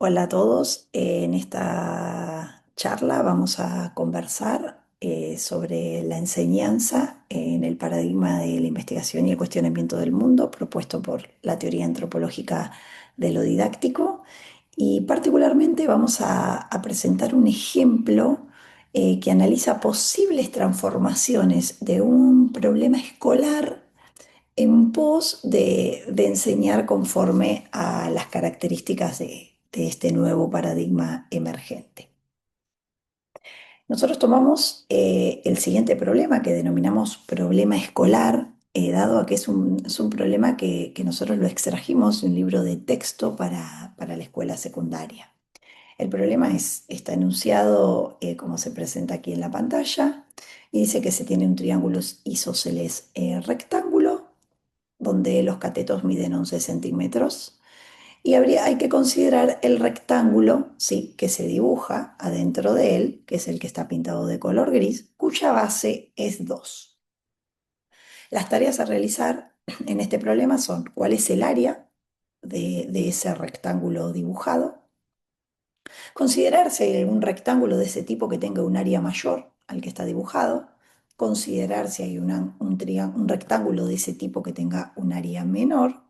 Hola a todos. En esta charla vamos a conversar sobre la enseñanza en el paradigma de la investigación y el cuestionamiento del mundo propuesto por la teoría antropológica de lo didáctico. Y particularmente vamos a presentar un ejemplo que analiza posibles transformaciones de un problema escolar en pos de enseñar conforme a las características de este nuevo paradigma emergente. Nosotros tomamos el siguiente problema que denominamos problema escolar, dado a que es un problema que nosotros lo extrajimos de un libro de texto para la escuela secundaria. El problema está enunciado como se presenta aquí en la pantalla y dice que se tiene un triángulo isósceles rectángulo donde los catetos miden 11 centímetros. Y hay que considerar el rectángulo, ¿sí?, que se dibuja adentro de él, que es el que está pintado de color gris, cuya base es 2. Las tareas a realizar en este problema son cuál es el área de ese rectángulo dibujado, considerar si hay algún rectángulo de ese tipo que tenga un área mayor al que está dibujado, considerar si hay un rectángulo de ese tipo que tenga un área menor,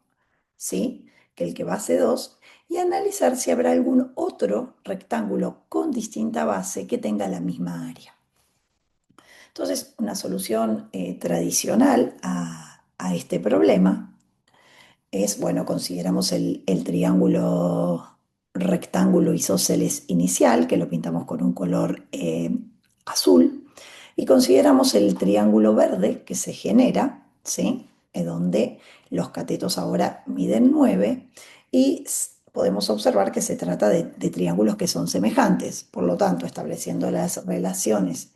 ¿sí?, que el que base 2, y analizar si habrá algún otro rectángulo con distinta base que tenga la misma área. Entonces, una solución tradicional a este problema es, bueno, consideramos el triángulo rectángulo isósceles inicial, que lo pintamos con un color azul, y consideramos el triángulo verde que se genera, ¿sí?, donde los catetos ahora miden 9 y podemos observar que se trata de triángulos que son semejantes. Por lo tanto, estableciendo las relaciones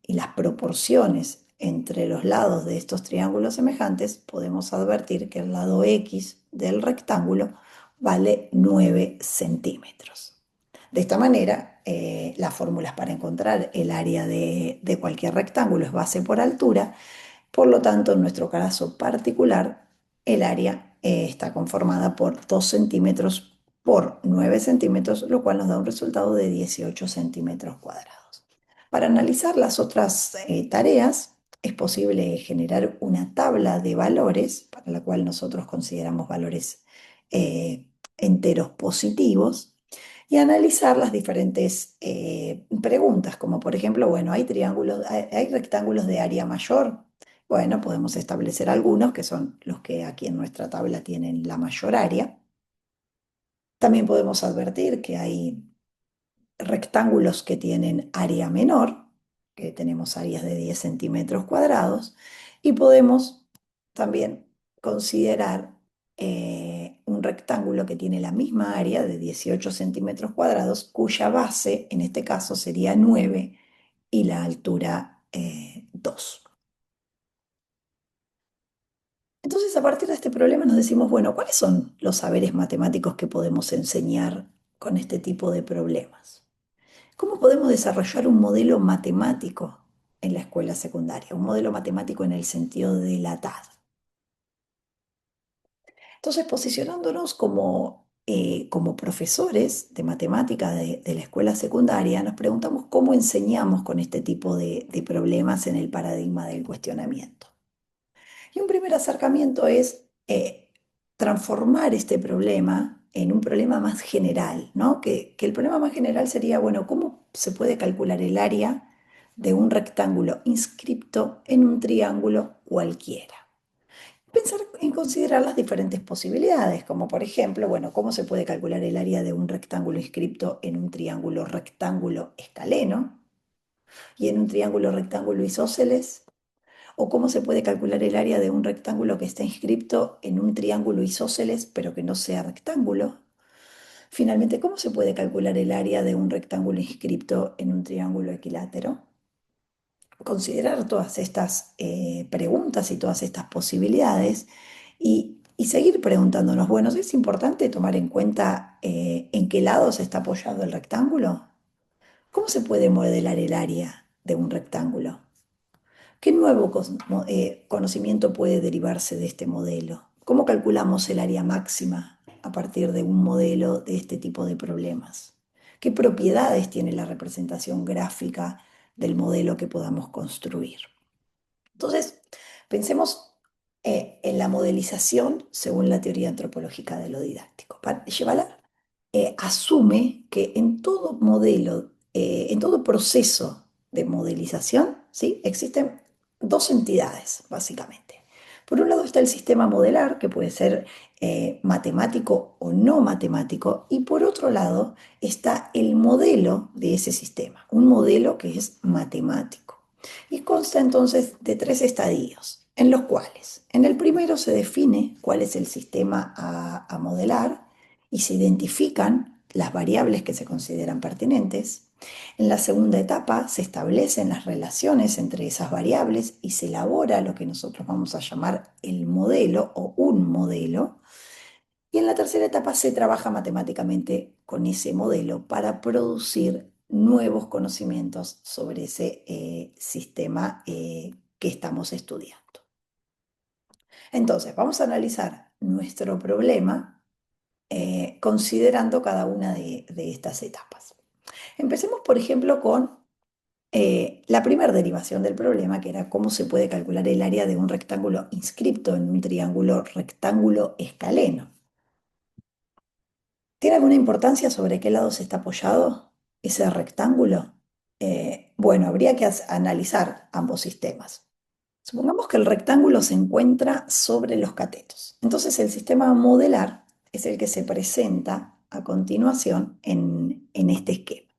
y las proporciones entre los lados de estos triángulos semejantes, podemos advertir que el lado X del rectángulo vale 9 centímetros. De esta manera, las fórmulas para encontrar el área de cualquier rectángulo es base por altura. Por lo tanto, en nuestro caso particular, el área está conformada por 2 centímetros por 9 centímetros, lo cual nos da un resultado de 18 centímetros cuadrados. Para analizar las otras tareas, es posible generar una tabla de valores, para la cual nosotros consideramos valores eh, enteros positivos, y analizar las diferentes preguntas, como por ejemplo, bueno, ¿hay rectángulos de área mayor? Bueno, podemos establecer algunos que son los que aquí en nuestra tabla tienen la mayor área. También podemos advertir que hay rectángulos que tienen área menor, que tenemos áreas de 10 centímetros cuadrados, y podemos también considerar un rectángulo que tiene la misma área de 18 centímetros cuadrados, cuya base en este caso sería 9 y la altura 2. Entonces, a partir de este problema nos decimos, bueno, ¿cuáles son los saberes matemáticos que podemos enseñar con este tipo de problemas? ¿Cómo podemos desarrollar un modelo matemático en la escuela secundaria? Un modelo matemático en el sentido de la TAD. Entonces, posicionándonos como profesores de matemática de la escuela secundaria, nos preguntamos cómo enseñamos con este tipo de problemas en el paradigma del cuestionamiento. Y un primer acercamiento es transformar este problema en un problema más general, ¿no? Que el problema más general sería, bueno, ¿cómo se puede calcular el área de un rectángulo inscripto en un triángulo cualquiera? Pensar en considerar las diferentes posibilidades, como por ejemplo, bueno, ¿cómo se puede calcular el área de un rectángulo inscripto en un triángulo rectángulo escaleno y en un triángulo rectángulo isósceles? ¿O cómo se puede calcular el área de un rectángulo que está inscripto en un triángulo isósceles, pero que no sea rectángulo? Finalmente, ¿cómo se puede calcular el área de un rectángulo inscripto en un triángulo equilátero? Considerar todas estas preguntas y todas estas posibilidades y seguir preguntándonos, bueno, ¿es importante tomar en cuenta en qué lado se está apoyado el rectángulo? ¿Cómo se puede modelar el área de un rectángulo? ¿Qué nuevo conocimiento puede derivarse de este modelo? ¿Cómo calculamos el área máxima a partir de un modelo de este tipo de problemas? ¿Qué propiedades tiene la representación gráfica del modelo que podamos construir? Entonces, pensemos en la modelización según la teoría antropológica de lo didáctico. Llevala asume que en todo modelo, en todo proceso de modelización, ¿sí? Existen dos entidades, básicamente. Por un lado está el sistema modelar, que puede ser matemático o no matemático, y por otro lado está el modelo de ese sistema, un modelo que es matemático. Y consta entonces de tres estadios, en los cuales en el primero se define cuál es el sistema a modelar y se identifican las variables que se consideran pertinentes. En la segunda etapa se establecen las relaciones entre esas variables y se elabora lo que nosotros vamos a llamar el modelo o un modelo. Y en la tercera etapa se trabaja matemáticamente con ese modelo para producir nuevos conocimientos sobre ese sistema que estamos estudiando. Entonces, vamos a analizar nuestro problema considerando cada una de estas etapas. Empecemos, por ejemplo, con la primera derivación del problema, que era cómo se puede calcular el área de un rectángulo inscripto en un triángulo rectángulo escaleno. ¿Tiene alguna importancia sobre qué lado se está apoyado ese rectángulo? Bueno, habría que analizar ambos sistemas. Supongamos que el rectángulo se encuentra sobre los catetos. Entonces el sistema modelar es el que se presenta a continuación en este esquema.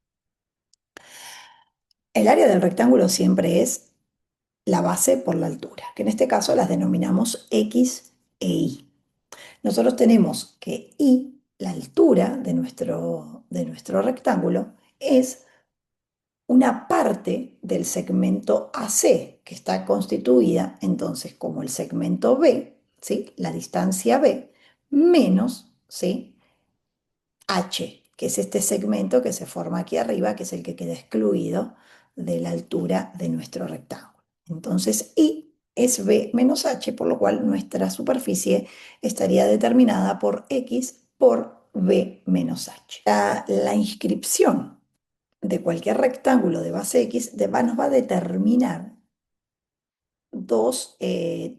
El área del rectángulo siempre es la base por la altura, que en este caso las denominamos X e Y. Nosotros tenemos que Y, la altura de nuestro rectángulo, es una parte del segmento AC, que está constituida entonces como el segmento B, ¿sí? La distancia B, menos, ¿sí? H, que es este segmento que se forma aquí arriba, que es el que queda excluido de la altura de nuestro rectángulo. Entonces, I es B menos H, por lo cual nuestra superficie estaría determinada por X por B menos H. La inscripción de cualquier rectángulo de base X nos va a determinar dos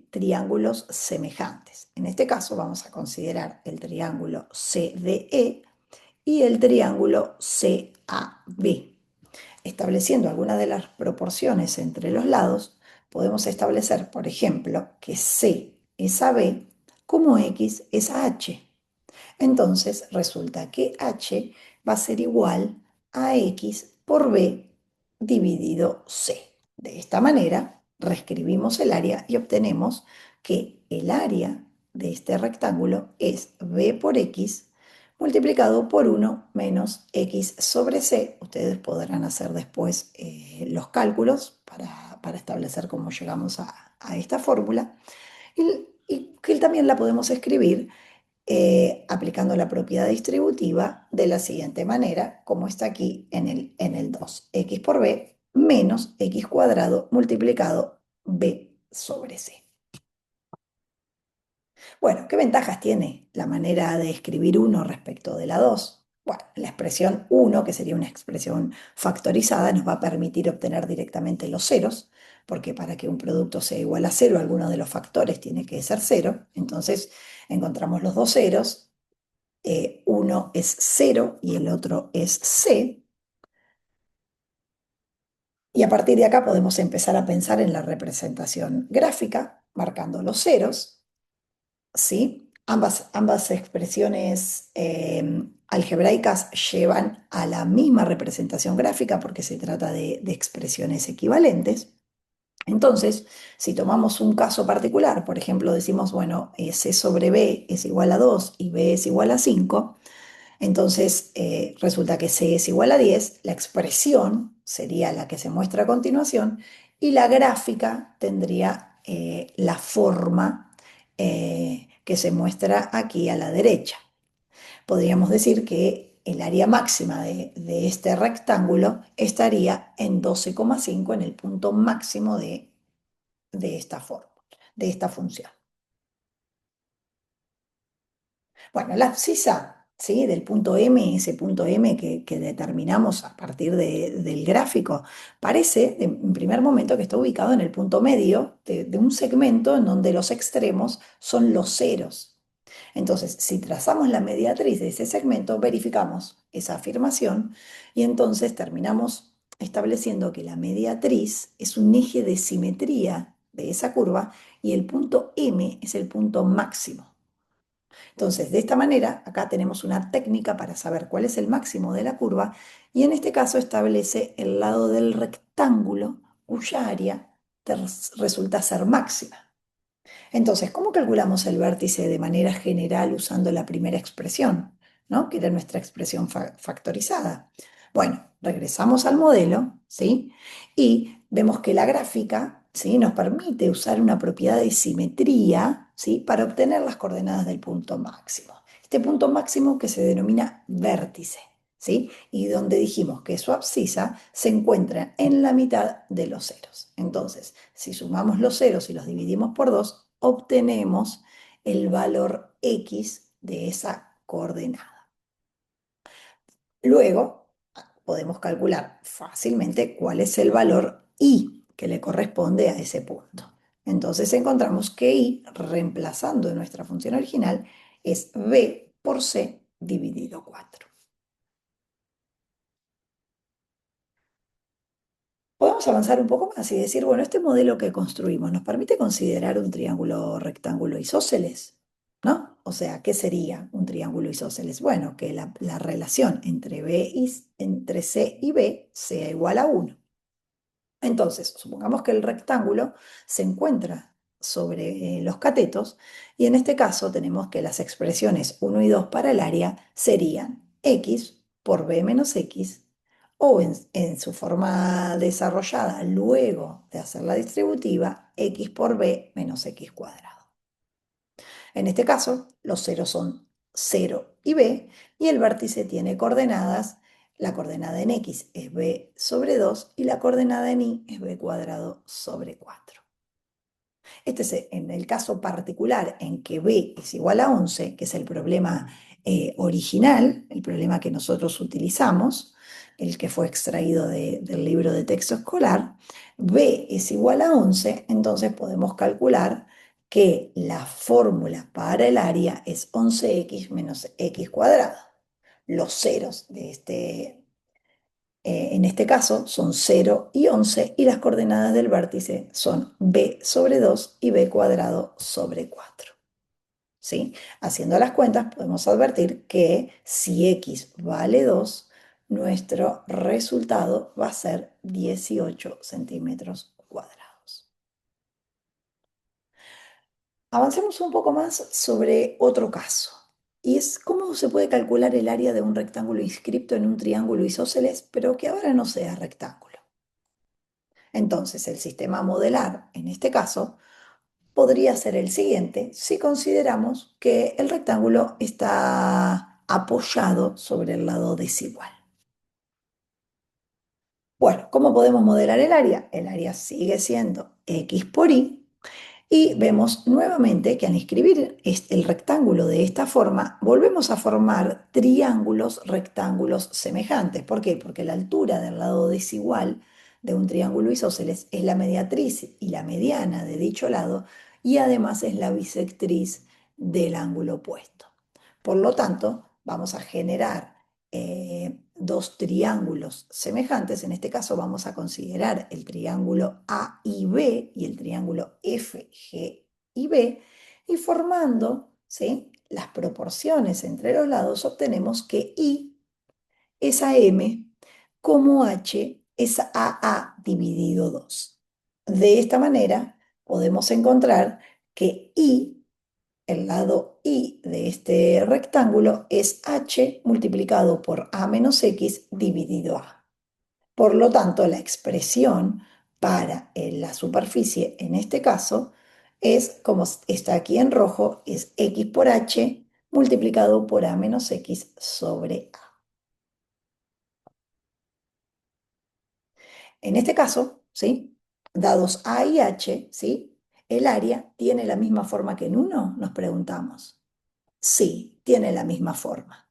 triángulos semejantes. En este caso vamos a considerar el triángulo CDE y el triángulo CAB. Estableciendo algunas de las proporciones entre los lados, podemos establecer, por ejemplo, que C es a B como X es a H. Entonces resulta que H va a ser igual a X por B dividido C. De esta manera, reescribimos el área y obtenemos que el área de este rectángulo es B por X multiplicado por 1 menos X sobre C. Ustedes podrán hacer después los cálculos para establecer cómo llegamos a esta fórmula y que también la podemos escribir aplicando la propiedad distributiva de la siguiente manera, como está aquí en el 2. X por B menos X cuadrado multiplicado B sobre C. Bueno, ¿qué ventajas tiene la manera de escribir 1 respecto de la 2? Bueno, la expresión 1, que sería una expresión factorizada, nos va a permitir obtener directamente los ceros, porque para que un producto sea igual a 0, alguno de los factores tiene que ser 0. Entonces, encontramos los dos ceros. Uno es 0 y el otro es C. Y a partir de acá podemos empezar a pensar en la representación gráfica, marcando los ceros, ¿sí? Ambas expresiones algebraicas llevan a la misma representación gráfica porque se trata de expresiones equivalentes. Entonces, si tomamos un caso particular, por ejemplo, decimos, bueno, C sobre B es igual a 2 y B es igual a 5. Entonces, resulta que C es igual a 10, la expresión sería la que se muestra a continuación y la gráfica tendría la forma que se muestra aquí a la derecha. Podríamos decir que el área máxima de este rectángulo estaría en 12,5 en el punto máximo de esta forma, de esta función. Bueno, la abscisa, ¿sí? Del punto M, ese punto M que determinamos a partir del gráfico, parece en primer momento que está ubicado en el punto medio de un segmento en donde los extremos son los ceros. Entonces, si trazamos la mediatriz de ese segmento, verificamos esa afirmación y entonces terminamos estableciendo que la mediatriz es un eje de simetría de esa curva y el punto M es el punto máximo. Entonces, de esta manera, acá tenemos una técnica para saber cuál es el máximo de la curva y en este caso establece el lado del rectángulo cuya área resulta ser máxima. Entonces, ¿cómo calculamos el vértice de manera general usando la primera expresión, ¿no? Que era nuestra expresión factorizada? Bueno, regresamos al modelo, ¿sí? Y vemos que la gráfica, ¿sí? Nos permite usar una propiedad de simetría, ¿sí? Para obtener las coordenadas del punto máximo. Este punto máximo que se denomina vértice, ¿sí? Y donde dijimos que su abscisa se encuentra en la mitad de los ceros. Entonces, si sumamos los ceros y los dividimos por 2, obtenemos el valor x de esa coordenada. Luego, podemos calcular fácilmente cuál es el valor y que le corresponde a ese punto. Entonces encontramos que y, reemplazando en nuestra función original, es b por c dividido 4. Podemos avanzar un poco más y decir, bueno, este modelo que construimos nos permite considerar un triángulo rectángulo isósceles, ¿no? O sea, ¿qué sería un triángulo isósceles? Bueno, que la relación entre C y B sea igual a 1. Entonces, supongamos que el rectángulo se encuentra sobre los catetos y en este caso tenemos que las expresiones 1 y 2 para el área serían x por b menos x o en su forma desarrollada luego de hacer la distributiva x por b menos x cuadrado. En este caso, los ceros son 0 y b, y el vértice tiene coordenadas. La coordenada en x es b sobre 2 y la coordenada en y es b cuadrado sobre 4. Este es en el caso particular en que b es igual a 11, que es el problema original, el problema que nosotros utilizamos, el que fue extraído del libro de texto escolar. B es igual a 11, entonces podemos calcular que la fórmula para el área es 11x menos x cuadrado. Los ceros en este caso son 0 y 11 y las coordenadas del vértice son b sobre 2 y b cuadrado sobre 4. ¿Sí? Haciendo las cuentas podemos advertir que si x vale 2, nuestro resultado va a ser 18 centímetros cuadrados. Avancemos un poco más sobre otro caso. Y es cómo se puede calcular el área de un rectángulo inscripto en un triángulo isósceles, pero que ahora no sea rectángulo. Entonces, el sistema a modelar, en este caso, podría ser el siguiente si consideramos que el rectángulo está apoyado sobre el lado desigual. Bueno, ¿cómo podemos modelar el área? El área sigue siendo x por y. Y vemos nuevamente que al inscribir el rectángulo de esta forma, volvemos a formar triángulos rectángulos semejantes. ¿Por qué? Porque la altura del lado desigual de un triángulo isósceles es la mediatriz y la mediana de dicho lado y además es la bisectriz del ángulo opuesto. Por lo tanto, vamos a generar dos triángulos semejantes. En este caso vamos a considerar el triángulo A y B y el triángulo F, G y B, y formando, ¿sí?, las proporciones entre los lados obtenemos que I es AM como H es AA dividido 2. De esta manera podemos encontrar que I, el lado I de este rectángulo, es H multiplicado por A menos X dividido A. Por lo tanto, la expresión para la superficie en este caso es, como está aquí en rojo, es X por H multiplicado por A menos X sobre A. En este caso, ¿sí?, dados A y H, ¿sí?, el área tiene la misma forma que en uno, nos preguntamos. Sí, tiene la misma forma.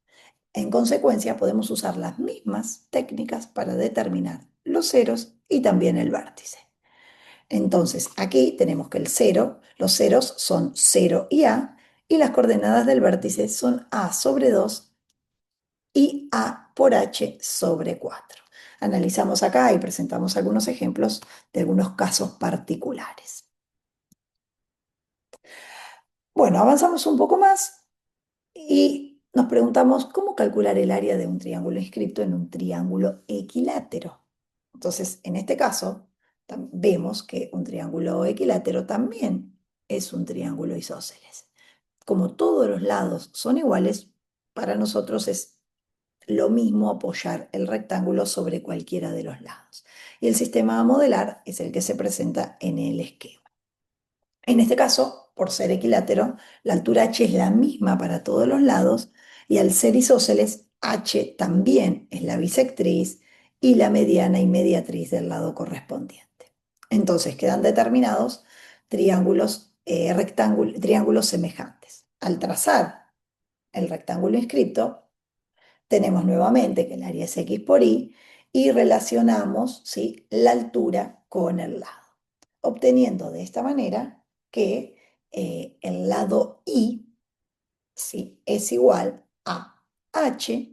En consecuencia, podemos usar las mismas técnicas para determinar los ceros y también el vértice. Entonces, aquí tenemos que el cero, los ceros son 0 y A, y las coordenadas del vértice son A sobre 2 y A por H sobre 4. Analizamos acá y presentamos algunos ejemplos de algunos casos particulares. Bueno, avanzamos un poco más y nos preguntamos cómo calcular el área de un triángulo inscrito en un triángulo equilátero. Entonces, en este caso, vemos que un triángulo equilátero también es un triángulo isósceles. Como todos los lados son iguales, para nosotros es lo mismo apoyar el rectángulo sobre cualquiera de los lados. Y el sistema a modelar es el que se presenta en el esquema. En este caso, por ser equilátero, la altura h es la misma para todos los lados y al ser isósceles, h también es la bisectriz y la mediana y mediatriz del lado correspondiente. Entonces quedan determinados triángulos semejantes. Al trazar el rectángulo inscrito, tenemos nuevamente que el área es x por y y relacionamos, ¿sí?, la altura con el lado, obteniendo de esta manera que el lado y, ¿sí?, es igual a h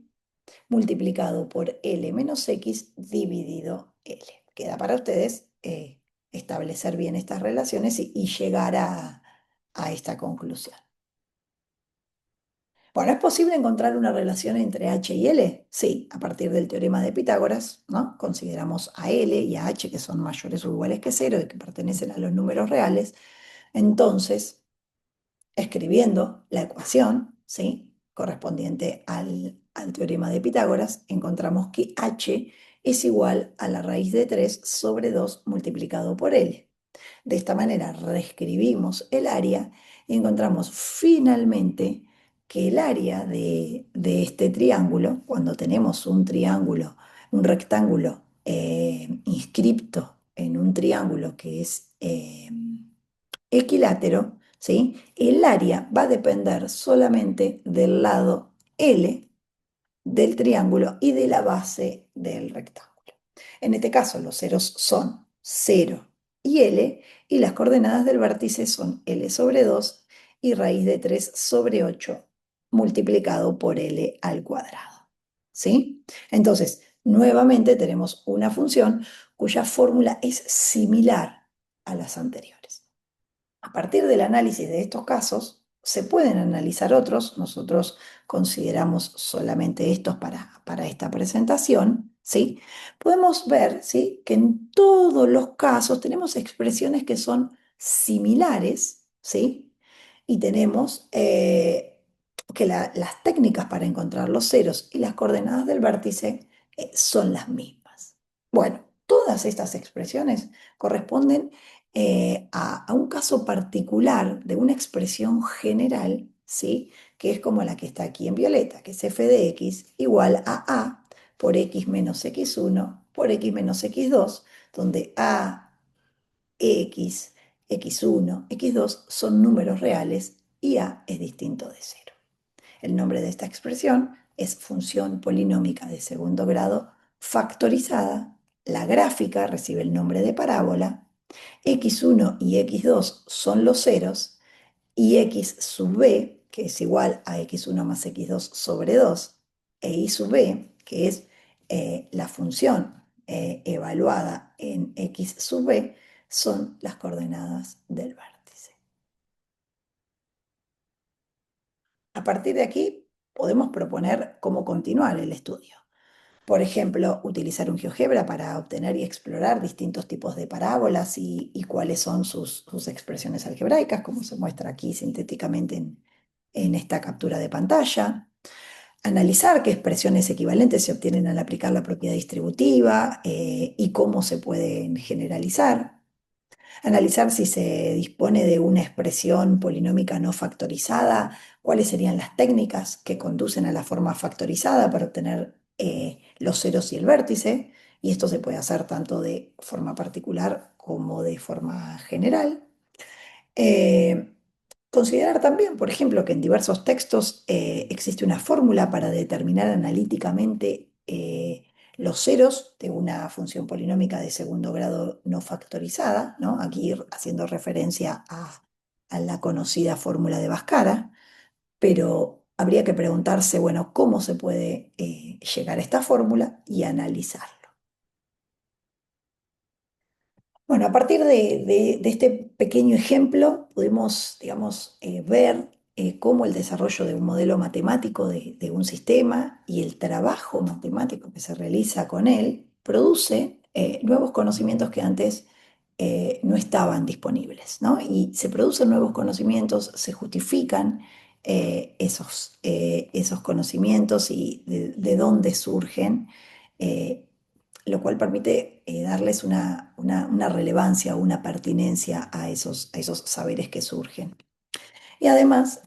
multiplicado por L menos X dividido L. Queda para ustedes establecer bien estas relaciones y llegar a esta conclusión. Bueno, ¿es posible encontrar una relación entre H y L? Sí, a partir del teorema de Pitágoras, ¿no? Consideramos a L y a H que son mayores o iguales que cero y que pertenecen a los números reales. Entonces, escribiendo la ecuación, ¿sí?, correspondiente al teorema de Pitágoras, encontramos que H es igual a la raíz de 3 sobre 2 multiplicado por L. De esta manera reescribimos el área y encontramos finalmente que el área de este triángulo, cuando tenemos un triángulo, un rectángulo inscripto en un triángulo que es equilátero, ¿sí?, el área va a depender solamente del lado L del triángulo y de la base del rectángulo. En este caso, los ceros son 0 y L, y las coordenadas del vértice son L sobre 2 y raíz de 3 sobre 8 multiplicado por L al cuadrado. ¿Sí? Entonces, nuevamente tenemos una función cuya fórmula es similar a las anteriores. A partir del análisis de estos casos, se pueden analizar otros. Nosotros consideramos solamente estos para esta presentación, ¿sí? Podemos ver, ¿sí?, que en todos los casos tenemos expresiones que son similares, ¿sí? Y tenemos que las técnicas para encontrar los ceros y las coordenadas del vértice son las mismas. Bueno, todas estas expresiones corresponden a un caso particular de una expresión general, ¿sí?, que es como la que está aquí en violeta, que es f de x igual a por x menos x1 por x menos x2, donde a, x, x1, x2 son números reales y a es distinto de cero. El nombre de esta expresión es función polinómica de segundo grado factorizada. La gráfica recibe el nombre de parábola. X1 y X2 son los ceros y X sub b, que es igual a X1 más X2 sobre 2, e Y sub b, que es la función evaluada en X sub b, son las coordenadas del vértice. A partir de aquí podemos proponer cómo continuar el estudio. Por ejemplo, utilizar un GeoGebra para obtener y explorar distintos tipos de parábolas y cuáles son sus expresiones algebraicas, como se muestra aquí sintéticamente en esta captura de pantalla. Analizar qué expresiones equivalentes se obtienen al aplicar la propiedad distributiva y cómo se pueden generalizar. Analizar si se dispone de una expresión polinómica no factorizada, cuáles serían las técnicas que conducen a la forma factorizada para obtener los ceros y el vértice, y esto se puede hacer tanto de forma particular como de forma general. Eh, Considerar también, por ejemplo, que en diversos textos existe una fórmula para determinar analíticamente los ceros de una función polinómica de segundo grado no factorizada, ¿no? Aquí haciendo referencia a la conocida fórmula de Bhaskara, pero habría que preguntarse, bueno, ¿cómo se puede llegar a esta fórmula y analizarlo? Bueno, a partir de este pequeño ejemplo, pudimos, digamos, ver cómo el desarrollo de un modelo matemático de un sistema y el trabajo matemático que se realiza con él produce nuevos conocimientos que antes no estaban disponibles, ¿no? Y se producen nuevos conocimientos, se justifican esos conocimientos y de dónde surgen. eh, lo cual permite darles una relevancia o una pertinencia a esos saberes que surgen. Y además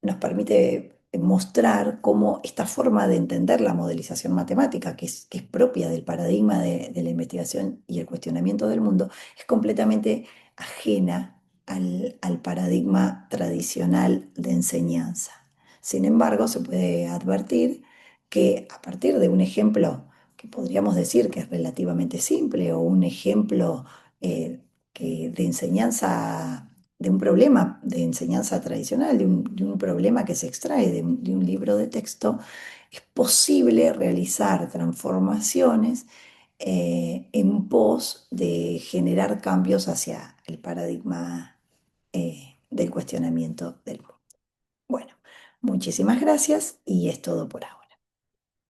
nos permite mostrar cómo esta forma de entender la modelización matemática, que es propia del paradigma de la investigación y el cuestionamiento del mundo, es completamente ajena al paradigma tradicional de enseñanza. Sin embargo, se puede advertir que a partir de un ejemplo que podríamos decir que es relativamente simple o un ejemplo de enseñanza de un problema de enseñanza tradicional, de un problema que se extrae de un libro de texto, es posible realizar transformaciones en pos de generar cambios hacia el paradigma del cuestionamiento del mundo. Bueno, muchísimas gracias y es todo por ahora.